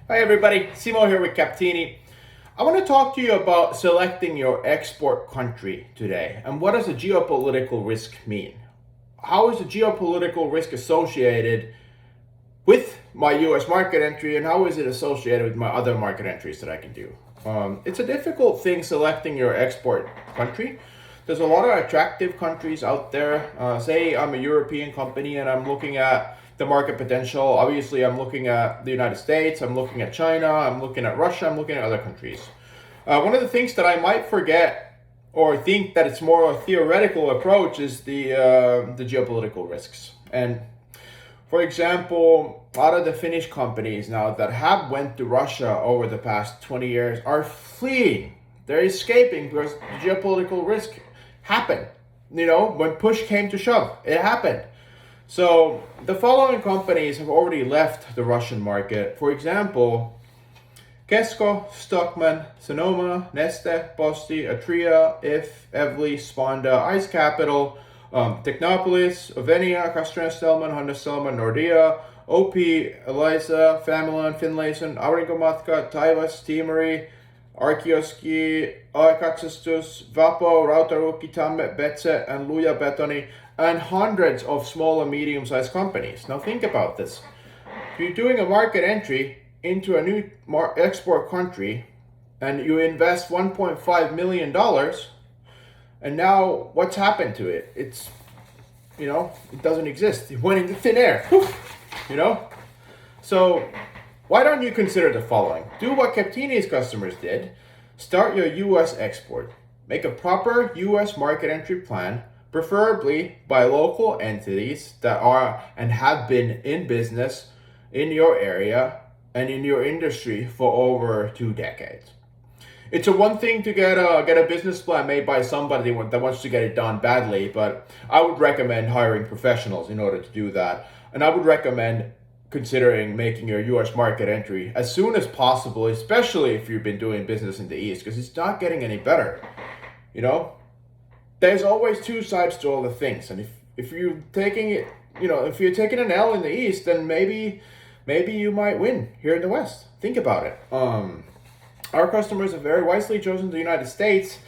Hi everybody, Simo here with Capteeni. I want to talk to you about selecting your export country today and what does a geopolitical risk mean? How is a geopolitical risk associated with my US market entry and how is it associated with my other market entries that I can do? It's a difficult thing selecting your export country. There's a lot of attractive countries out there. Say I'm a European company and I'm looking at the market potential. Obviously, I'm looking at the United States, I'm looking at China, I'm looking at Russia, I'm looking at other countries. One of the things that I might forget or think that it's more a theoretical approach is the geopolitical risks. And for example, a lot of the Finnish companies now that have went to Russia over the past 20 years are fleeing. They're escaping because the geopolitical risk happened. When push came to shove, it happened. So the following companies have already left the Russian market. For example, Kesko, Stockmann, Sonoma, Neste, Posti, Atria, If, Evli, Sponda, Ice Capital, Technopolis, Ovenia, Castrén Stelman, Honda Selman, Nordea, OP, Elisa, Familon, Finlayson, Aurinkomatka, Taivas, Teamery, Arkioski, Aikatsistus, Vapo, Rautaruukki, Tamme, Betse, and Luja Betoni, and hundreds of small and medium-sized companies. Now think about this. If you're doing a market entry into a new export country and you invest $1.5 million, and now what's happened to it? It doesn't exist. It went into thin air. So why don't you consider the following? Do what Capteeni's customers did. Start your US export. Make a proper US market entry plan, preferably by local entities that are and have been in business in your area and in your industry for over 2 decades. It's one thing to get a business plan made by somebody that wants to get it done badly, but I would recommend hiring professionals in order to do that. And I would recommend considering making your US market entry as soon as possible, especially if you've been doing business in the East, because it's not getting any better. There's always two sides to all the things. And if you're taking it, if you're taking an L in the East, then maybe you might win here in the West. Think about it. Our customers have very wisely chosen the United States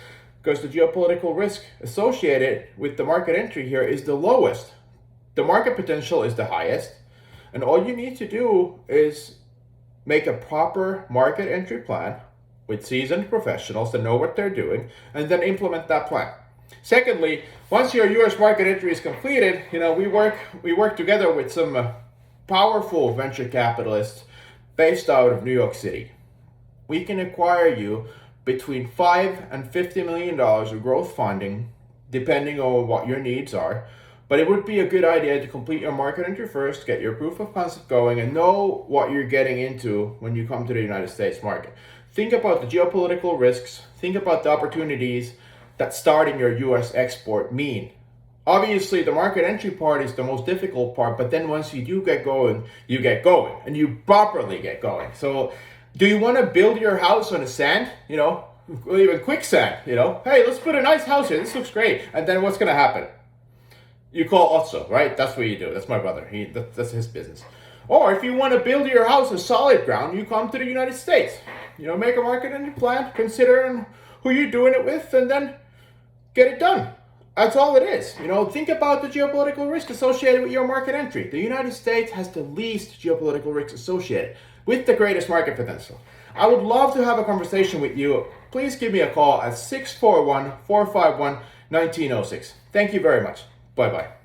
because the geopolitical risk associated with the market entry here is the lowest. The market potential is the highest. And all you need to do is make a proper market entry plan with seasoned professionals that know what they're doing, and then implement that plan. Secondly, once your US market entry is completed, we work together with some powerful venture capitalists based out of New York City. We can acquire you between $5 and $50 million of growth funding, depending on what your needs are. But it would be a good idea to complete your market entry first, get your proof of concept going, and know what you're getting into when you come to the United States market. Think about the geopolitical risks. Think about the opportunities that starting your US export mean. Obviously, the market entry part is the most difficult part, but then once you do get going, you get going, and you properly get going. So do you want to build your house on the sand, or even quicksand, Hey, let's put a nice house here. This looks great. And then what's going to happen? You call Otso, right? That's what you do. That's my brother. That's his business. Or if you want to build your house on solid ground, you come to the United States. Make a market entry plan, consider who you're doing it with, and then get it done. That's all it is. Think about the geopolitical risk associated with your market entry. The United States has the least geopolitical risk associated with the greatest market potential. I would love to have a conversation with you. Please give me a call at 641-451-1906. Thank you very much. Bye-bye.